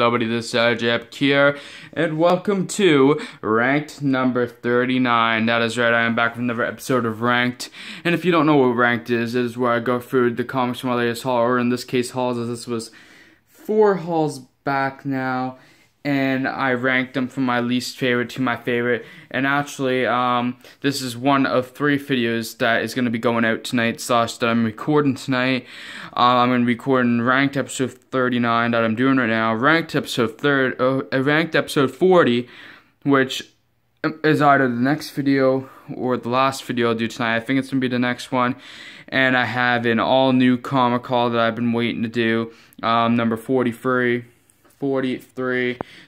hello buddy, this is Jeb here, and welcome to Ranked number 39. That is right, I am back with another episode of Ranked, and if you don't know what Ranked is, it is where I go through the comics from my latest haul, or in this case hauls, as this was 4 hauls back now, and I ranked them from my least favorite to my favorite. And actually, this is one of 3 videos that is going to be going out tonight, that I'm recording tonight. I'm going to be recording Ranked episode 39 that I'm doing right now, Ranked episode 40, which is either the next video or the last video I'll do tonight. I think it's going to be the next one. And I have an all-new comic haul that I've been waiting to do, number 43.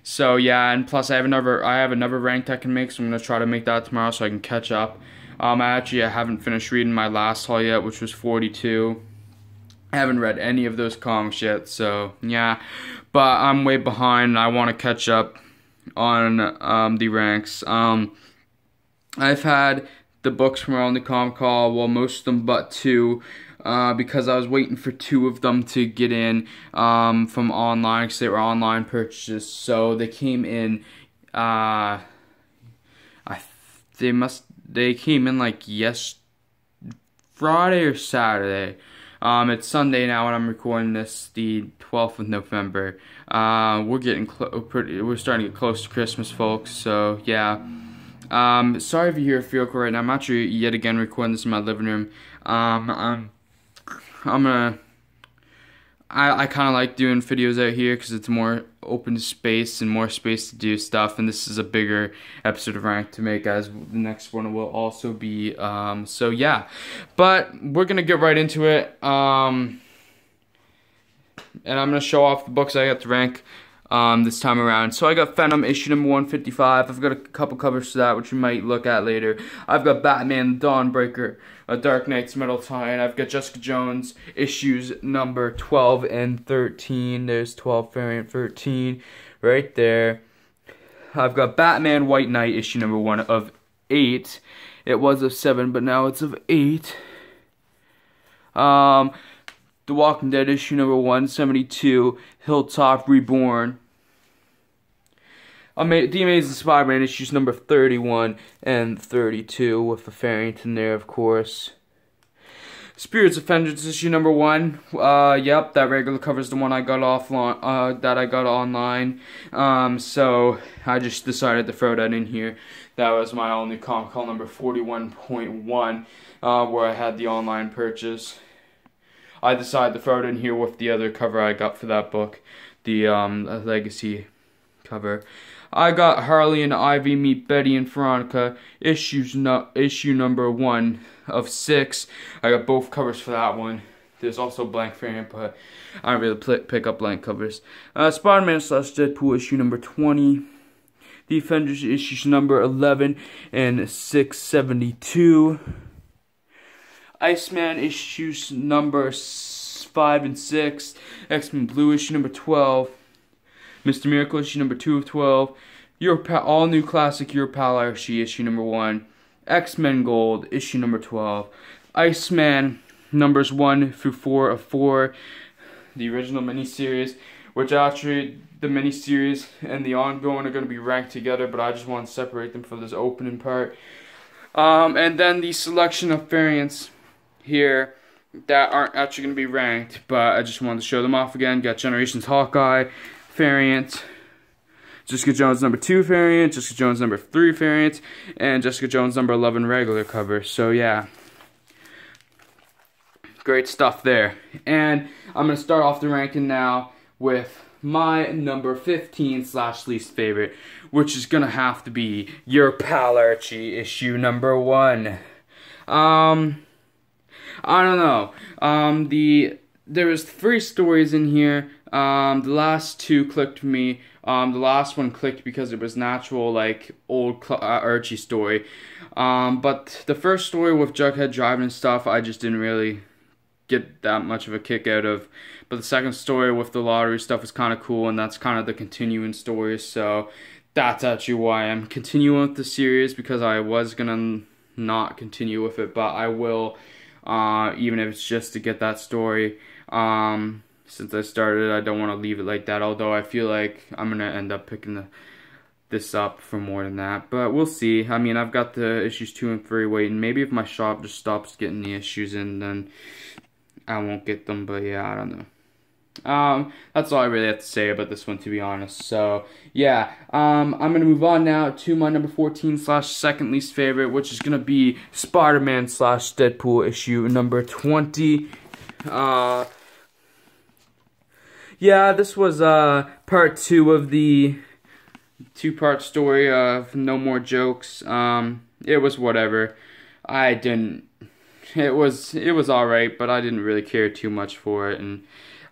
So yeah, and plus I have another ranked I can make, so I'm gonna try to make that tomorrow so I can catch up. I haven't finished reading my last haul yet, which was 42. I haven't read any of those comics yet, so yeah, but I'm way behind and I want to catch up on the ranks. I've had the books from around the comic haul, well, most of them but 2. Because I was waiting for 2 of them to get in from online, because they were online purchases. So they came in. They came in like Friday or Saturday. It's Sunday now, and I'm recording this the 12th of November. We're starting to get close to Christmas, folks. So yeah. Sorry if you hear a vehicle right now. I'm actually yet again recording this in my living room. I kind of like doing videos out here because it's more open space and more space to do stuff, and this is a bigger episode of Rank to make, as the next one will also be. So yeah, but we're gonna get right into it, and I'm gonna show off the books I got to rank this time around. So I got Venom issue number 155. I've got a couple covers to that, which we might look at later. I've got Batman Dawnbreaker, A Dark Knight's Metal Tie. I've got Jessica Jones issues number 12 and 13. There's 12 variant 13 right there. I've got Batman White Knight issue number 1 of 8. It was of 7, but now it's of 8. The Walking Dead issue number 172, Hilltop Reborn. The Amazing Spider-Man issues number 31 and 32, with a variant in there, of course. Spirits of Vengeance issue number 1. Yep, that regular covers the one I got offline, that I got online. So I just decided to throw that in here. That was my only comic haul, number 41.1, where I had the online purchase. I decided to throw it in here with the other cover I got for that book, the Legacy cover. I got Harley and Ivy Meet Betty and Veronica, issue number 1 of 6. I got both covers for that one. There's also a blank variant, but I don't really pick up blank covers. Spider-Man / Deadpool issue number 20. The Defenders issues number 11 and 672. Iceman issues number 5 and 6, XMen Blue issue number 12, Mr. Miracle issue number 2 of 12, all new classic Your Pal Archie issue number 1, XMen Gold issue number 12, Iceman numbers 1 through 4 of 4, the original miniseries, which actually the miniseries and the ongoing are going to be ranked together, but I just want to separate them for this opening part. And then the selection of variants here that aren't actually going to be ranked, but I just wanted to show them off again. Got Generations Hawkeye variant, Jessica Jones number 2 variant, Jessica Jones number 3 variant, and Jessica Jones number 11 regular cover. So yeah, great stuff there. And I'm going to start off the ranking now with my number 15 / least favorite, which is going to have to be Your Pal Archie issue number 1. I don't know. There was 3 stories in here. The last 2 clicked for me. The last one clicked because it was natural, like old Archie story. But the first story with Jughead driving and stuff, I just didn't really get that much of a kick out of. But the second story with the lottery stuff is kind of cool, and that's kind of the continuing story. So that's actually why I'm continuing with the series, because I was gonna not continue with it, but I will. Even if it's just to get that story. since I started. I don't want to leave it like that, although I feel like I'm going to end up picking this up for more than that. But we'll see. I mean, I've got the issues 2 and 3 waiting. Maybe if my shop just stops getting the issues in, then I won't get them. But yeah, I don't know. That's all I really have to say about this one, to be honest. So, yeah, I'm gonna move on now to my number 14 / second least favorite, which is gonna be Spider-Man / Deadpool issue number 20. Yeah, this was, part 2 of the 2-part story of No More Jokes. It was whatever. It was alright, but I didn't really care too much for it, and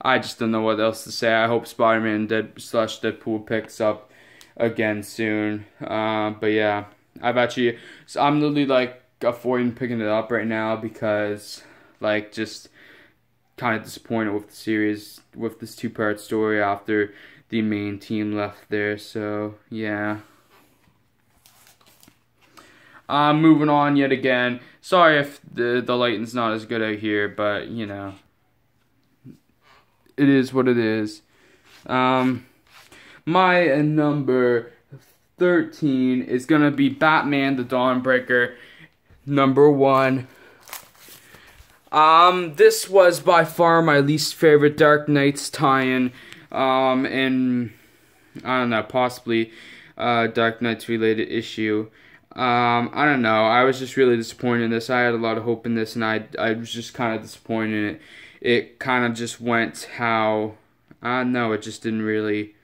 I just don't know what else to say. I hope Spider-Man / Deadpool picks up again soon. But yeah, I'm literally like avoiding picking it up right now because like just kind of disappointed with the series, with this 2-part story after the main team left there. So yeah. Moving on yet again. Sorry if the lighting's not as good out here, but you know, it is what it is. My number 13 is gonna be Batman the Dawnbreaker number 1. This was by far my least favorite Dark Knight's tie-in, and I don't know, possibly Dark Knight's related issue. I don't know, I was just really disappointed in this. I had a lot of hope in this, and I was just kind of disappointed in it. It kind of just went how, I don't know, it just didn't really,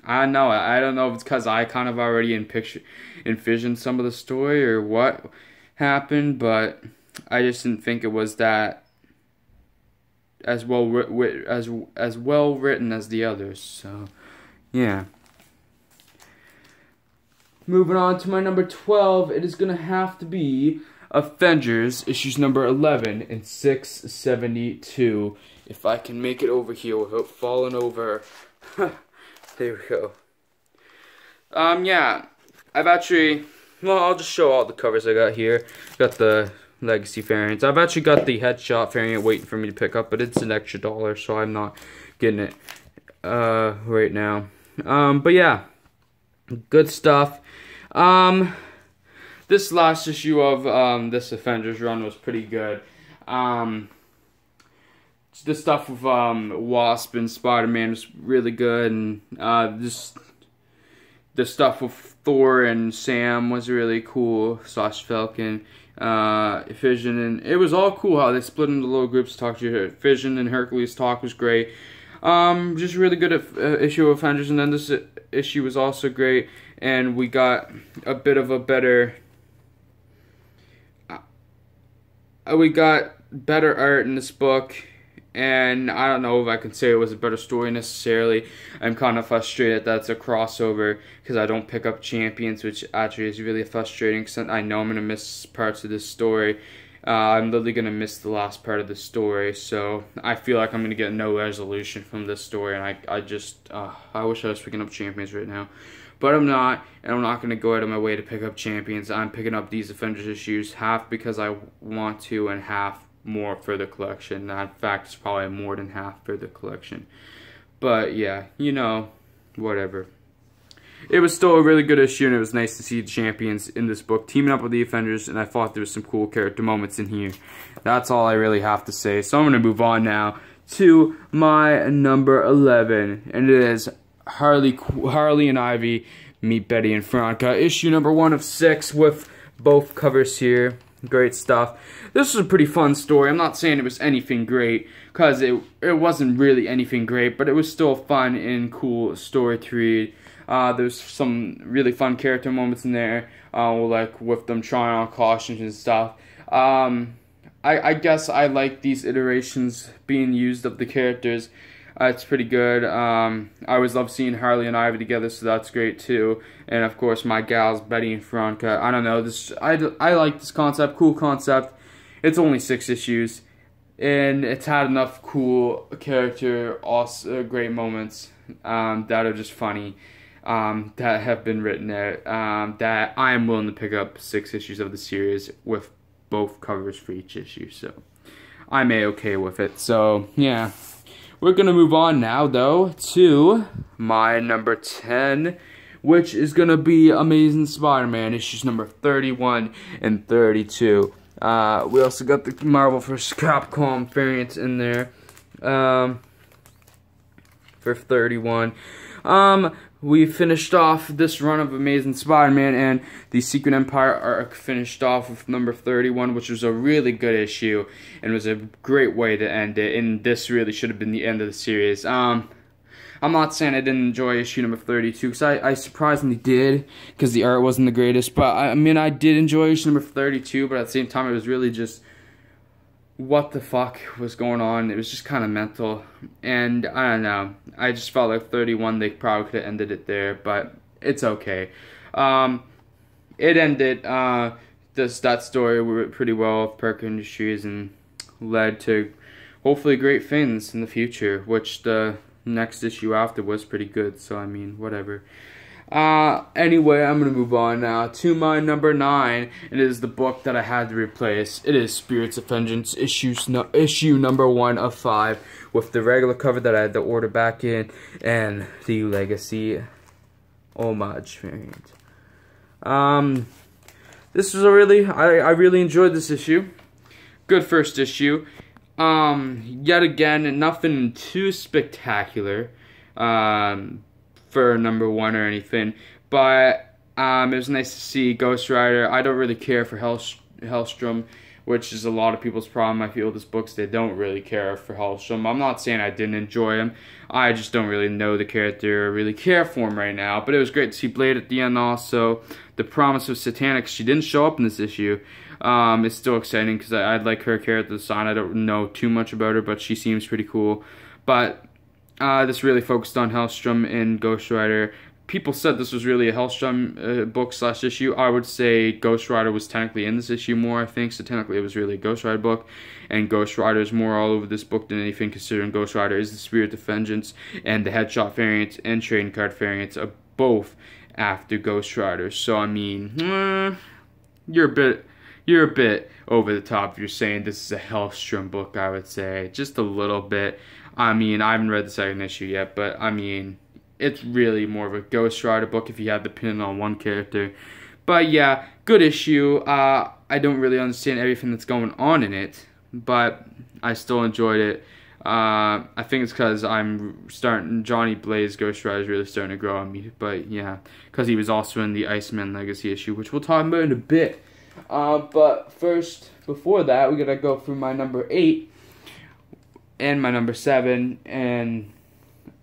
I don't know, I don't know if it's because I kind of already envisioned some of the story or what happened, but I just didn't think it was that as well written as the others, so, yeah. Moving on to my number 12, it is going to have to be Avengers, issues number 11 and 672. If I can make it over here without falling over. There we go. Yeah, I'll just show all the covers I got here. Got the Legacy variants. I've actually got the Headshot variant waiting for me to pick up, but it's an extra $1, so I'm not getting it right now. But yeah, good stuff. This last issue of this Avengers run was pretty good. The stuff with Wasp and Spider-Man was really good, and the stuff with Thor and Sam was really cool. Falcon, Vision, and it was all cool how they split into little groups to talk to you. Vision and Hercules talk was great. Just really good issue of Avengers, and then this issue was also great, and we got a bit of a better. We got better art in this book, and I don't know if I can say it was a better story necessarily. I'm kind of frustrated that it's a crossover because I don't pick up Champions, which actually is really frustrating because I know I'm going to miss parts of this story. I'm literally going to miss the last part of the story, so I feel like I'm going to get no resolution from this story, and I wish I was picking up Champions right now. But I'm not, and I'm not going to go out of my way to pick up Champions. I'm picking up these Avengers issues, half because I want to, and half more for the collection. In fact, it's probably more than half for the collection. But yeah, you know, whatever. It was still a really good issue, and it was nice to see the Champions in this book teaming up with the Avengers, and I thought there was some cool character moments in here. That's all I really have to say. So I'm going to move on now to my number 11, and it is Harley and Ivy Meet Betty and Veronica, issue number 1 of 6 with both covers here. Great stuff. This was a pretty fun story. I'm not saying it was anything great, because it wasn't really anything great, but it was still a fun and cool story to read. There's some really fun character moments in there, like with them trying on costumes and stuff. I guess I like these iterations being used of the characters. It's pretty good. I always love seeing Harley and Ivy together, so that's great too. And of course, my gals Betty and Veronica. I don't know. I like this concept. Cool concept. It's only 6 issues, and it's had enough cool character, great moments that are just funny. That have been written there. That I am willing to pick up 6 issues of the series with both covers for each issue. So. I'm A-okay with it. So, yeah. We're gonna move on now, though, to my number 10, which is gonna be Amazing Spider-Man, issues number 31 and 32. We also got the Marvel vs. Capcom variants in there, for 31. We finished off this run of Amazing Spider-Man, and the Secret Empire arc finished off with number 31, which was a really good issue, and was a great way to end it, and this really should have been the end of the series. I'm not saying I didn't enjoy issue number 32, because I surprisingly did, because the art wasn't the greatest, but I mean, I did enjoy issue number 32, but at the same time, it was really just, what the fuck was going on? It was just kind of mental, and I don't know, I just felt like 31, they probably could have ended it there, but it's okay. It ended, that story pretty well with Parker Industries, and led to, hopefully, great things in the future, which the next issue after was pretty good, so I mean, whatever. Anyway, I'm gonna move on now to my number 9. It is the book that I had to replace. It is Spirits of Vengeance, issue number 1 of 5, with the regular cover that I had to order back in, and the Legacy homage variant. This was a really, I really enjoyed this issue. Good first issue. Yet again, nothing too spectacular, for number 1 or anything, but it was nice to see Ghost Rider. I don't really care for Hellstrom, which is a lot of people's problem. I feel with his books, they don't really care for Hellstrom. I'm not saying I didn't enjoy him, I just don't really know the character or really care for him right now, but it was great to see Blade at the end also. The Promise of Satanic, she didn't show up in this issue. It's still exciting because I like her character design. I don't know too much about her, but she seems pretty cool. But this really focused on Hellstrom and Ghost Rider. People said this was really a Hellstrom book / issue. I would say Ghost Rider was technically in this issue more, I think. So technically it was really a Ghost Rider book. And Ghost Rider is more all over this book than anything, considering Ghost Rider is the Spirit of Vengeance. And the Headshot variants and trading card variants are both after Ghost Rider. So I mean, you're a bit over the top if you're saying this is a Hellstrom book, I would say. Just a little bit. I mean, I haven't read the second issue yet, but I mean, it's really more of a Ghost Rider book if you had the pin on one character. But yeah, good issue. I don't really understand everything that's going on in it, but I still enjoyed it. I think it's because Johnny Blaze Ghost Rider is really starting to grow on me. But yeah, because he was also in the XMen Legacy issue, which we'll talk about in a bit. But first, before that, we gotta go through my number 8 and my number 7 and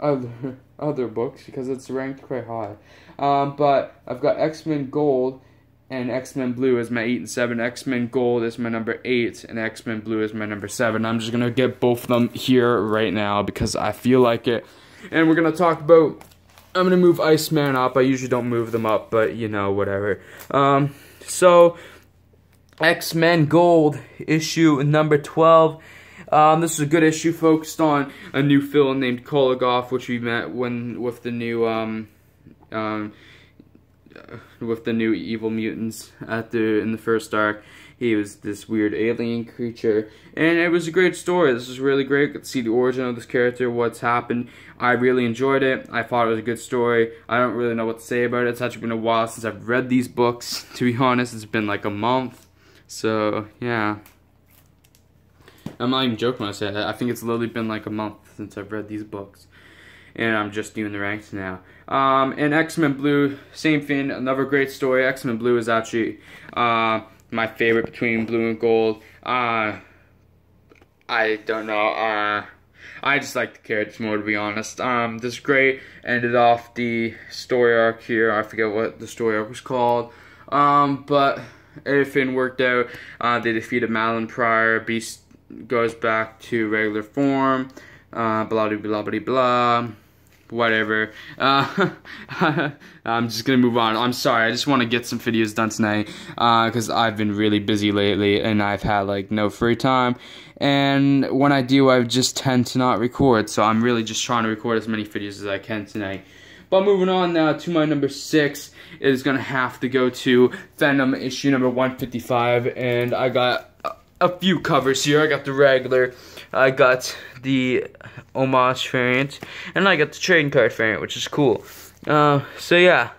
other books because it's ranked quite high. But I've got X-Men Gold and X-Men Blue as my 8 and 7. X-Men Gold is my number 8 and X-Men Blue is my number 7. I'm just gonna get both of them here right now because I feel like it. And we're gonna talk about, I'm gonna move Iceman up. I usually don't move them up, but you know, whatever. So X-Men Gold issue number 12. This is a good issue focused on a new villain named Kologoth, which we met with the new evil mutants in the first arc. He was this weird alien creature, and it was a great story. This was really great. Got to see the origin of this character, what's happened. I really enjoyed it. I thought it was a good story. I don't really know what to say about it. It's actually been a while since I've read these books. To be honest, it's been like a month. So yeah. I'm not even joking when I say that. I think it's literally been like a month since I've read these books. And I'm just doing the ranks now. And X-Men Blue, same thing, another great story. X-Men Blue is actually my favorite between Blue and Gold. I don't know. I just like the characters more, to be honest. This is great. Ended off the story arc here. I forget what the story arc was called. But everything worked out. They defeated Malin Pryor. Beast goes back to regular form, blah blah blah blah blah, whatever. I'm just gonna move on. I'm sorry, I just want to get some videos done tonight, because I've been really busy lately, and I've had like no free time, and when I do, I just tend to not record, so I'm really just trying to record as many videos as I can tonight. But moving on now to my number 6, it is gonna have to go to Venom issue number 155, and I got a few covers here. I got the regular, I got the homage variant, and I got the trading card variant, which is cool. So yeah,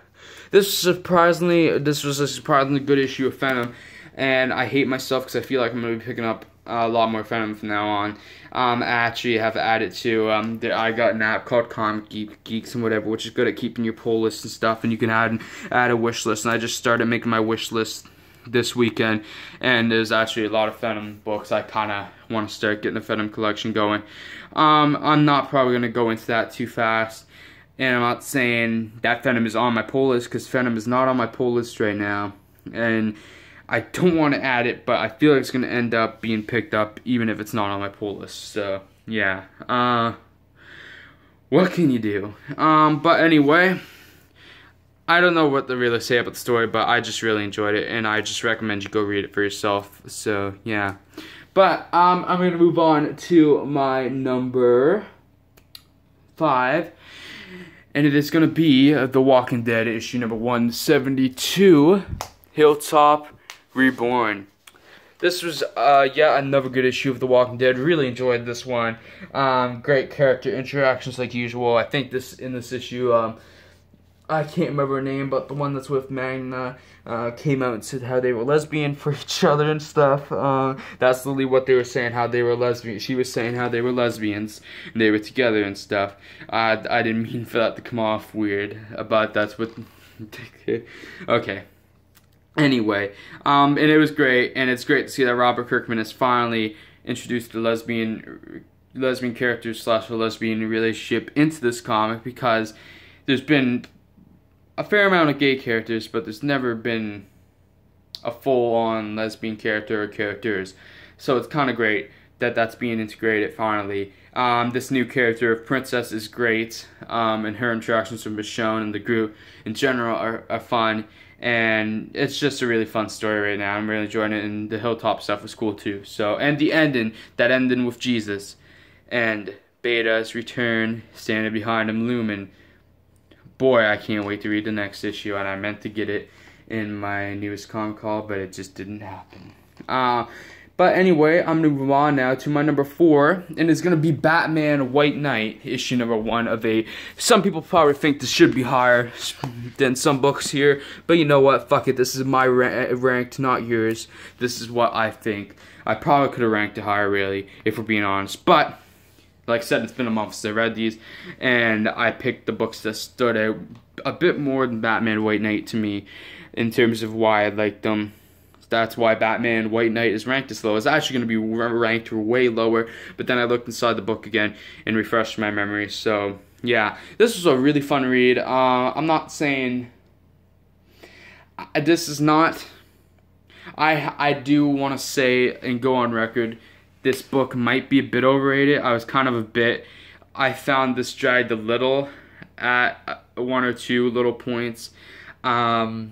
this was a surprisingly good issue of Venom, and I hate myself because I feel like I'm going to be picking up a lot more Venom from now on. I actually have added to, I got an app called Comic Geeks and whatever, which is good at keeping your pull list and stuff, and you can add a wish list, and I just started making my wish list this weekend, and there's actually a lot of Venom books. I kind of want to start getting the Venom collection going. I'm not probably going to go into that too fast, and I'm not saying that Venom is on my pull list, because Venom is not on my pull list right now, and I don't want to add it, but I feel like it's going to end up being picked up even if it's not on my pull list. So, yeah. What can you do? But anyway, I don't know what to really say about the story, but I just really enjoyed it, and I just recommend you go read it for yourself. So, yeah. But, I'm going to move on to my number 5. And it is going to be The Walking Dead, issue number 172, Hilltop Reborn. This was yet another good issue of The Walking Dead. Really enjoyed this one. Great character interactions like usual. I think in this issue, I can't remember her name, but the one that's with Magna came out and said how they were lesbian for each other and stuff. That's literally what they were saying, how they were lesbian. She was saying how they were lesbians and they were together and stuff. I didn't mean for that to come off weird, but that's what. Okay. Anyway, and it was great, and it's great to see that Robert Kirkman has finally introduced the lesbian character / a lesbian relationship into this comic, because there's been a fair amount of gay characters, but there's never been a full-on lesbian character or characters. So it's kind of great that that's being integrated finally. This new character of Princess is great, and her interactions with Michonne and the group in general are fun. And it's just a really fun story right now. I'm really enjoying it, and the Hilltop stuff was cool too. So, and the ending with Jesus and Beta's return, standing behind him, looming. Boy, I can't wait to read the next issue, and I meant to get it in my newest comic haul, but it just didn't happen. But anyway, I'm going to move on now to my number 4, and it's going to be Batman White Knight, issue number 1 of a... Some people probably think this should be higher than some books here, but you know what, fuck it, this is my ranked, not yours. This is what I think. I probably could have ranked it higher, really, if we're being honest, but... Like I said, it's been a month since I read these, and I picked the books that stood out a bit more than Batman White Knight to me, in terms of why I liked them. That's why Batman White Knight is ranked this low. It's actually going to be ranked way lower, but then I looked inside the book again and refreshed my memory. So, yeah, this was a really fun read. I'm not saying... This is not... I do want to say and go on record, this book might be a bit overrated. I found this dragged a little at 1 or 2 little points. I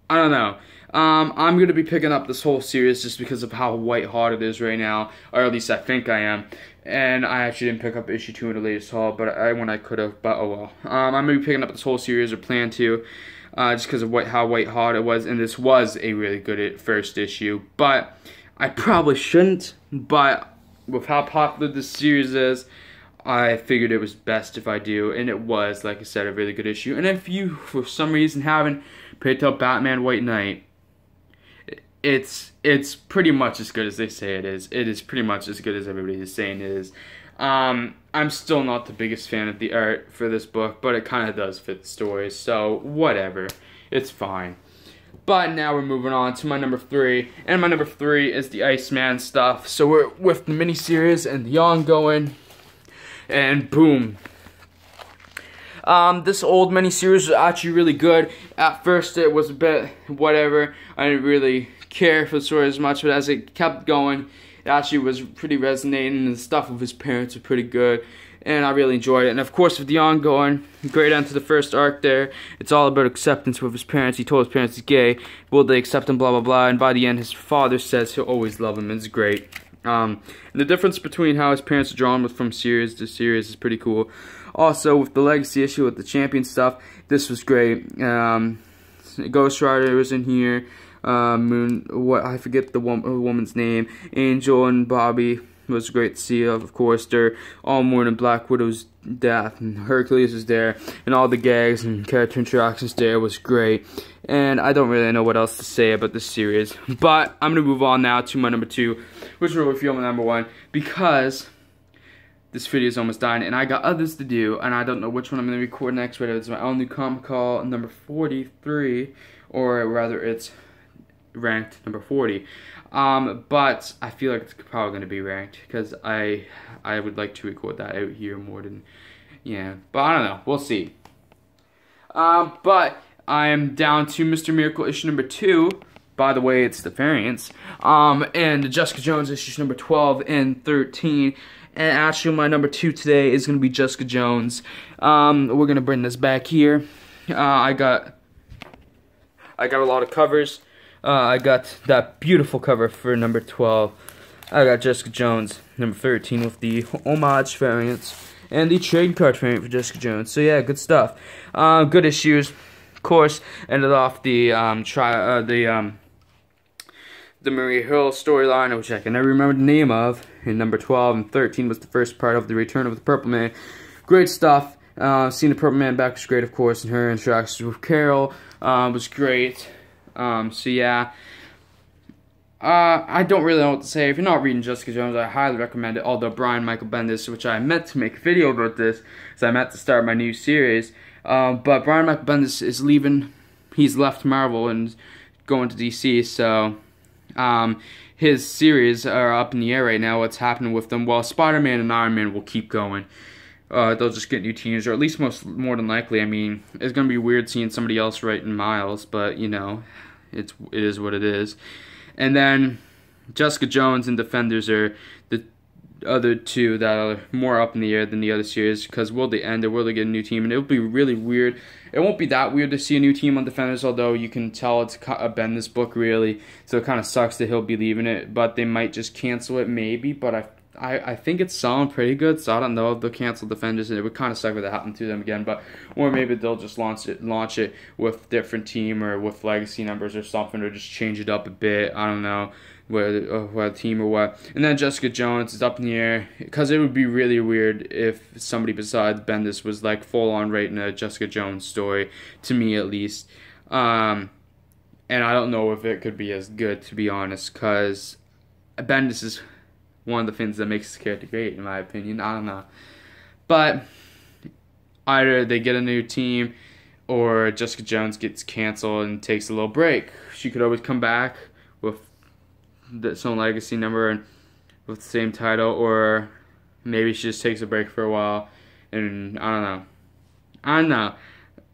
don't know. I'm going to be picking up this whole series just because of how white hot it is right now, or at least I think I am. And I actually didn't pick up issue 2 in the latest haul, but when I could have, but oh well. I'm going to be picking up this whole series, or plan to, just because of how white hot it was, and this was a really good first issue. But I probably shouldn't, but with how popular this series is, I figured it was best if I do, and it was, like I said, a really good issue. And if you, for some reason, haven't picked up Batman White Knight, it's pretty much as good as they say it is. It is pretty much as good as everybody is saying it is. I'm still not the biggest fan of the art for this book, but it kind of does fit the story, so whatever. It's fine. But now we're moving on to my number 3, and my number 3 is the Iceman stuff. So we're with the miniseries and the ongoing, and boom. This old miniseries was actually really good. At first it was a bit whatever. I didn't really care for the story as much, but as it kept going, it actually was pretty resonating, and the stuff with his parents were pretty good, and I really enjoyed it. And of course, with the ongoing, great end to the first arc there, it's all about acceptance with his parents. He told his parents he's gay, will they accept him, blah blah blah, and by the end his father says he'll always love him, and it's great. And the difference between how his parents are drawn from series to series is pretty cool. Also, with the legacy issue with the champion stuff, this was great. Ghost Rider was in here. Moon, what I forget the woman's name. Angel and Bobby was great to see. Of course, they're all mourning Black Widow's death, and Hercules was there, and all the gags and character interactions there was great. And I don't really know what else to say about this series, but I'm gonna move on now to my number 2, which will reveal my number 1, because this video is almost done, and I got others to do, and I don't know which one I'm going to record next, whether it's my own new comic call number 43, or rather it's ranked number 40. But I feel like it's probably going to be ranked, because I would like to record that out here more than, yeah, but I don't know, we'll see. But I am down to Mr. Miracle issue number 2. By the way, it's the variants. And Jessica Jones issues number 12 and 13. And actually, my number 2 today is going to be Jessica Jones. We're going to bring this back here. I got a lot of covers. I got that beautiful cover for number 12. I got Jessica Jones, number 13, with the homage variants. And the trade card variant for Jessica Jones. So yeah, good stuff. Good issues. Of course, ended off the Maria Hill storyline, which I can never remember the name of. And number 12 and 13 was the first part of the Return of the Purple Man. Great stuff. Seeing the Purple Man back was great, of course, and her interactions with Carol was great. So yeah. I don't really know what to say. If you're not reading Jessica Jones, I highly recommend it. Although Brian Michael Bendis, which I meant to make a video about this, so I meant to start my new series. But Brian Michael Bendis is leaving. He's left Marvel and going to DC, so his series are up in the air right now, what's happening with them. Well, Spider-Man and Iron Man will keep going. They'll just get new teams, or at least more than likely. I mean, it's going to be weird seeing somebody else writing Miles, but, you know, it is what it is. And then Jessica Jones and Defenders are the other two that are more up in the air than the other series, because will they end or will they get a new team? And it'll be really weird. It won't be that weird to see a new team on Defenders, although you can tell it's a Bendis book, really. So it kind of sucks that he'll be leaving it, but they might just cancel it, maybe. But I think it's selling pretty good, so I don't know if they'll cancel Defenders, and it would kind of suck if that happened to them again. But or maybe they'll just launch it with different team or with legacy numbers or something, or just change it up a bit. I don't know what team or what. And then Jessica Jones is up in the air, because it would be really weird if somebody besides Bendis was like full on writing a Jessica Jones story, to me at least. And I don't know if it could be as good, to be honest, because Bendis is one of the things that makes this character great, in my opinion. I don't know. But either they get a new team, or Jessica Jones gets canceled and takes a little break. She could always come back with some legacy number and with the same title, or maybe she just takes a break for a while, and I don't know.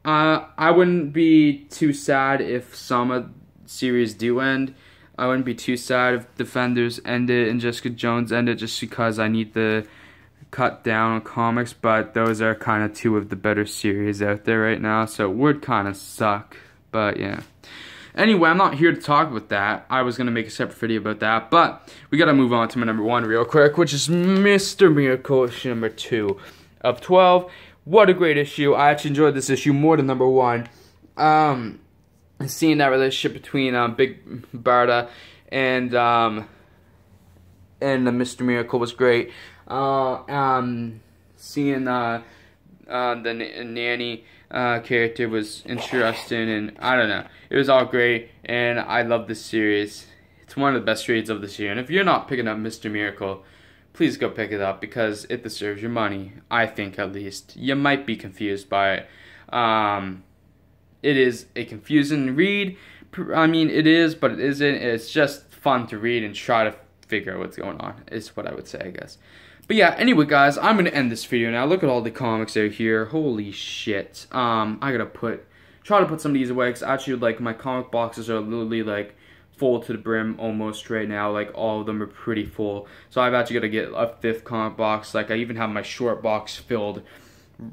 I wouldn't be too sad if some series do end. I wouldn't be too sad if Defenders ended and Jessica Jones ended, just because I need to cut down on comics, but those are kind of two of the better series out there right now, so it would kind of suck, but yeah. Anyway, I'm not here to talk about that. I was going to make a separate video about that, but we got to move on to my number 1 real quick, which is Mr. Miracle issue number 2 of 12. What a great issue. I actually enjoyed this issue more than number 1. Seeing that relationship between Big Barda and Mr. Miracle was great. Seeing the nanny character was interesting, and I don't know. It was all great, and I love this series. It's one of the best reads of this year, and if you're not picking up Mr. Miracle, please go pick it up, because it deserves your money, I think, at least. You might be confused by it. It is a confusing read. I mean, it is, but it isn't. It's just fun to read and try to figure out what's going on, is what I would say, I guess. But yeah, anyway, guys, I'm going to end this video now. Look at all the comics out here. Holy shit. I got to try to put some of these away, because actually, like, my comic boxes are literally, like, full to the brim almost right now. Like, all of them are pretty full. So I've actually got to get a 5th comic box. Like, I even have my short box filled,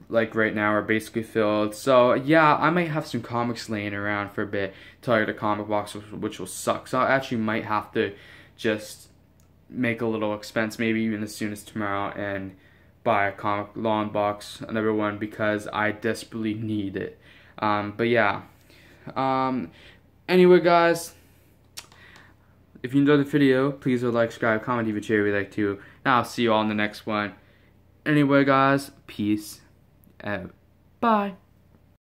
like, right now, are basically filled. So yeah, I might have some comics laying around for a bit till I get a comic box, which will suck. So I actually might have to just make a little expense, maybe even as soon as tomorrow, and buy a comic long box, another one, because I desperately need it. But yeah, anyway, guys, If you enjoyed the video, please like, subscribe, comment, leave a share if you'd like to. And I'll see you all in the next one. Anyway, guys, peace out. Bye.